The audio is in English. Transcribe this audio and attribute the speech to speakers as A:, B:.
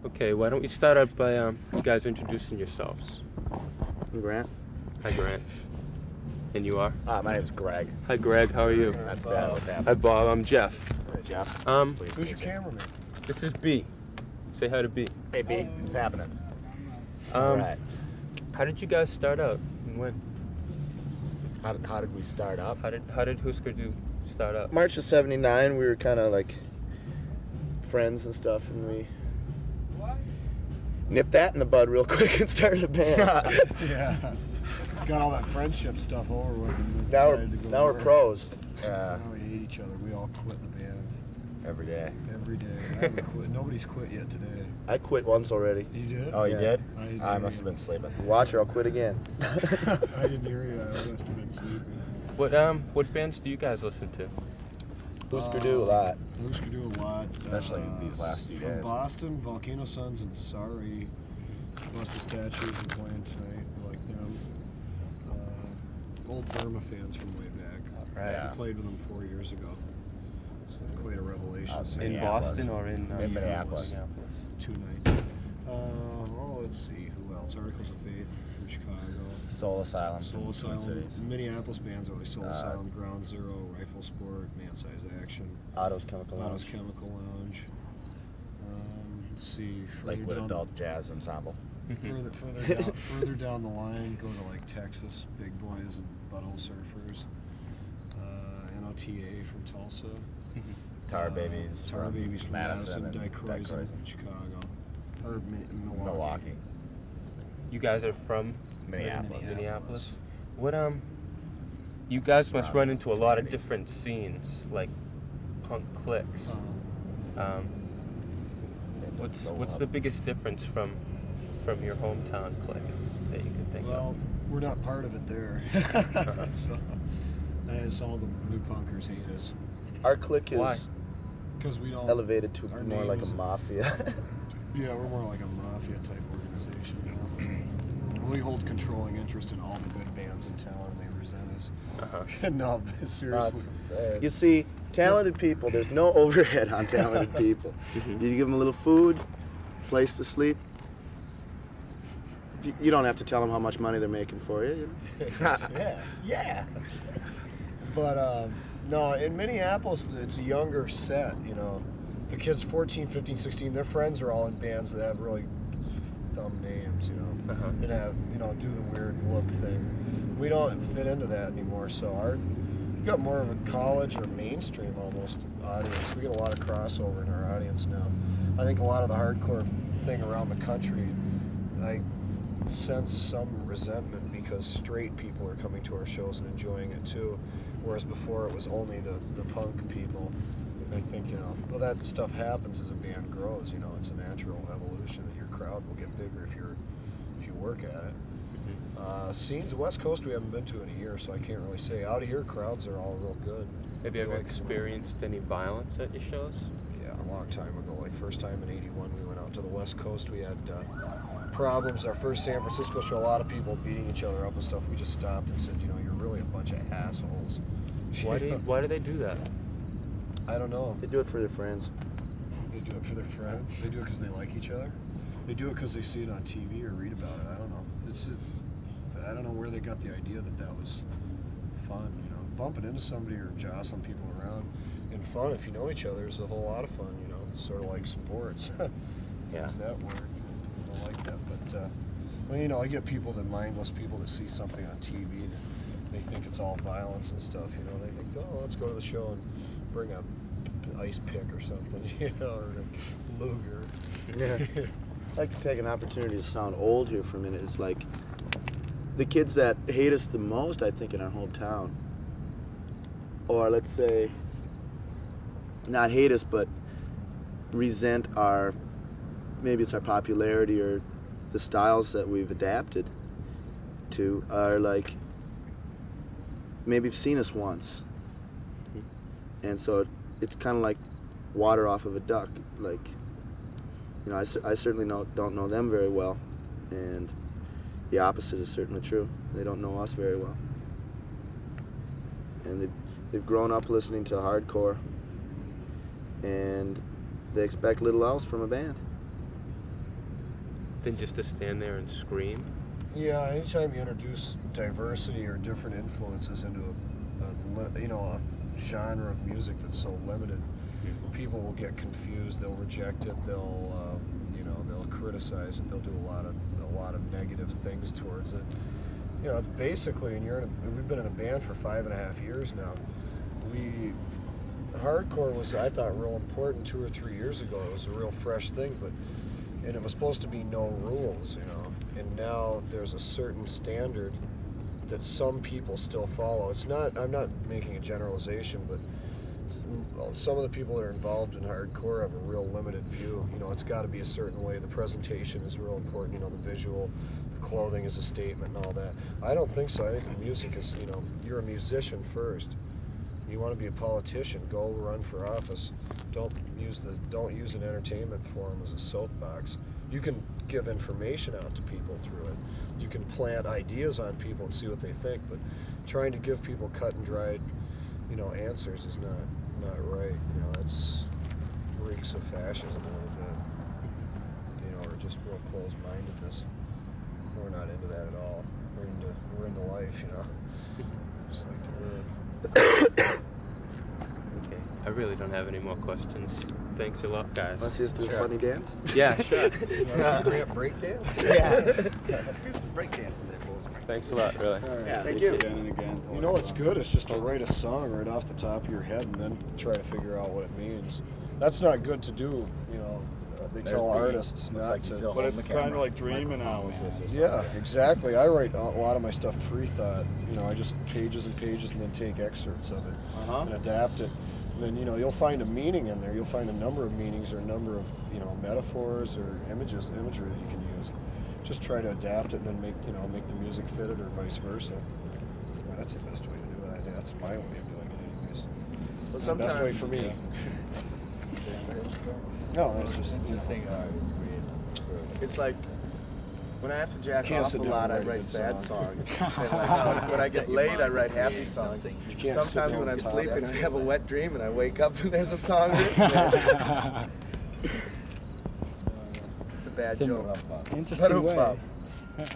A: Okay, why don't we start out by you guys introducing yourselves.
B: I'm Grant.
A: Hi, Grant. And you are?
C: My name's Greg.
A: Hi, Greg. How are you?
C: That's bad. What's
A: Hi,
C: happening?
A: Bob. I'm Jeff.
C: Hey, Jeff.
D: Who's your cameraman?
A: This is B. Say hi to B.
C: Hey, B. What's happening?
A: Um,
C: All right.
A: How did you guys start out and when?
C: How did we start up?
A: How did Hüsker Dü start up?
B: March of '79, we were kind of like friends and stuff, and we nipped that in the bud real quick and started a band.
D: Yeah. Got all that friendship stuff over with, and
B: now
D: decided to go
B: now we're
D: work.
B: pros.
C: Yeah.
D: Now we hate each other. We all quit the band
C: Every day.
D: every day. I haven't quit. Nobody's quit yet today.
B: I quit once already.
D: You did?
C: Oh, you
B: Yeah.
C: did?
D: I didn't
C: I
D: hear
C: must
D: you.
C: have been sleeping.
B: Watch or I'll quit again.
D: I didn't hear you. I must have been sleeping.
A: What bands do you guys listen to?
B: Hüsker Dü a lot.
D: Hüsker Dü a lot.
C: Especially these last few
D: From
C: days.
D: Boston, Volcano Suns and Sorry. Busted Statues are playing tonight. I like them. Old Burma fans from way back.
A: Right.
C: Yeah.
D: I played with them 4 years ago. So quite a revelation.
C: In
A: In
C: Minneapolis.
A: Boston or in
C: In Minneapolis.
A: Minneapolis?
D: 2 nights. Let's see, who else? Articles of Faith from Chicago.
C: Soul Asylum.
D: Soul
C: Twin
D: Asylum.
C: Cities.
D: Minneapolis bands are like Soul Asylum, Ground Zero, Rifle Sport, Man Size Action,
B: Otto's Chemical
D: Otto's
B: Lounge.
D: Chemical Lounge. Let's see, further
C: Liquid
D: down,
C: Adult Jazz Ensemble.
D: further down the line, go to like Texas, Big Boys and Butthole Surfers. NOTA from Tulsa.
C: Tar Babies.
D: Tar Babies from Madison.
C: and
D: Dicroys
C: Dicroys
D: from Chicago. Or Milwaukee.
C: Milwaukee.
A: You guys are from
C: Minneapolis.
A: Minneapolis. What you guys must run into a lot of different scenes, like punk cliques. What's the biggest difference from your hometown clique that you can think
D: Well, we're not part of it there. So, as all the new punkers hate us.
B: Our clique
A: Why?
B: is
D: Because we don't.
B: elevated to
D: Our
B: more like a
D: names-
B: mafia.
D: Yeah, we're more like a mafia type organization now. We hold controlling interest in all the good bands in town, and they resent us.
A: of? Uh-huh.
D: No, seriously.
B: You see, talented people, there's no overhead on talented people. You give them a little food, place to sleep. You don't have to tell them how much money they're making for you.
D: Yeah. But no, in Minneapolis, it's a younger set, you know. The kids 14, 15, 16, their friends are all in bands that have really dumb names, you know,
A: Uh-huh.
D: and have, you know, do the weird look thing. We don't fit into that anymore, so we've got more of a college or mainstream almost audience. We get a lot of crossover in our audience now. I think a lot of the hardcore thing around the country, I sense some resentment because straight people are coming to our shows and enjoying it too, whereas before it was only the punk people. I think, you know, well, that stuff happens as a band grows. You know, it's a natural evolution that your crowd will get bigger if you work at it. Scenes West Coast we haven't been to in a year, so I can't really say. Out of here, crowds are all real good.
A: Have you ever
D: Like-
A: experienced any violence at your shows?
D: Yeah, a long time ago. Like first time in '81, we went out to the West Coast. We had problems. Our first San Francisco show, a lot of people beating each other up and stuff. We just stopped and said, you know, you're really a bunch of assholes.
A: Why do they do that?
D: I don't know.
B: They do it for their friends.
D: They do it for their friends. They do it because they like each other. They do it because they see it on TV or read about it. I don't know. I don't know where they got the idea that was fun. You know, bumping into somebody or jostling people around and fun. If you know each other, is a whole lot of fun. You know, it's sort of like sports.
C: Yeah.
D: Use that word. I don't like that, but well, you know, I get people mindless people that see something on TV that they think it's all violence and stuff. You know, they think, oh, let's go to the show and bring a ice pick or something, you know, or a Luger.
B: Yeah. I'd like to take an opportunity to sound old here for a minute. It's like the kids that hate us the most, I think, in our hometown, or let's say, not hate us, but resent maybe it's our popularity or the styles that we've adapted to, are like, maybe have seen us once. And so it's kind of like water off of a duck. Like, you know, I certainly don't know them very well, and the opposite is certainly true. They don't know us very well. And they've grown up listening to hardcore, and they expect little else from a band.
A: than just to stand there and scream.
D: Yeah, anytime you introduce diversity or different influences into a genre of music that's so limited, people will get confused. They'll reject it. They'll criticize it. They'll do a lot of negative things towards it. You know, it's basically, and we've been in a band for 5.5 years now. Hardcore was, I thought, real important 2 or 3 years ago. It was a real fresh thing, and it was supposed to be no rules, And now there's a certain standard that some people still follow. I'm not making a generalization, but some of the people that are involved in hardcore have a real limited view. It's got to be a certain way. The presentation is real important. The visual, the clothing is a statement and all that. I don't think so. I think the music is, you're a musician first. You want to be a politician, go run for office. Don't use an entertainment forum as a soapbox. You can give information out to people through it. You can plant ideas on people and see what they think, but trying to give people cut and dried, answers is not right. That's reeks of fascism a little bit. Or just real closed-mindedness. We're not into that at all. We're into life, Just like to live.
A: Okay. I really don't have any more questions. Thanks a lot, guys.
B: Let's just do a funny dance.
A: Yeah, sure.
D: Break dance?
A: Yeah.
B: Do some break dancing there, boys.
A: Thanks a lot, really.
B: Yeah, thank you.
E: Again and again.
D: What's good is just to write a song right off the top of your head and then try to figure out what it means. That's not good to do, They tell artists not to.
E: But it's kind of like dreaming out.
D: Yeah, exactly. I write a lot of my stuff free thought. I just pages and pages and then take excerpts of it and adapt it. And then you'll find a meaning in there. You'll find a number of meanings or a number of metaphors or imagery that you can use. Just try to adapt it and then make the music fit it or vice versa. That's the best way to do it. I think that's my way of doing it, anyways.
B: Well,
D: The best way for me. No, it's just
B: It's like when I have to jack
D: Can't
B: off a
D: sit down
B: lot, I
D: and write a
B: write
D: good
B: sad
D: song.
B: songs. And when I get laid, I write happy songs.
D: You can't sit
B: Sometimes
D: down
B: when I'm
D: and talk.
B: sleeping, I have a wet dream and I wake up and there's a song written there. It's a bad joke.
E: Interesting
B: But
E: way.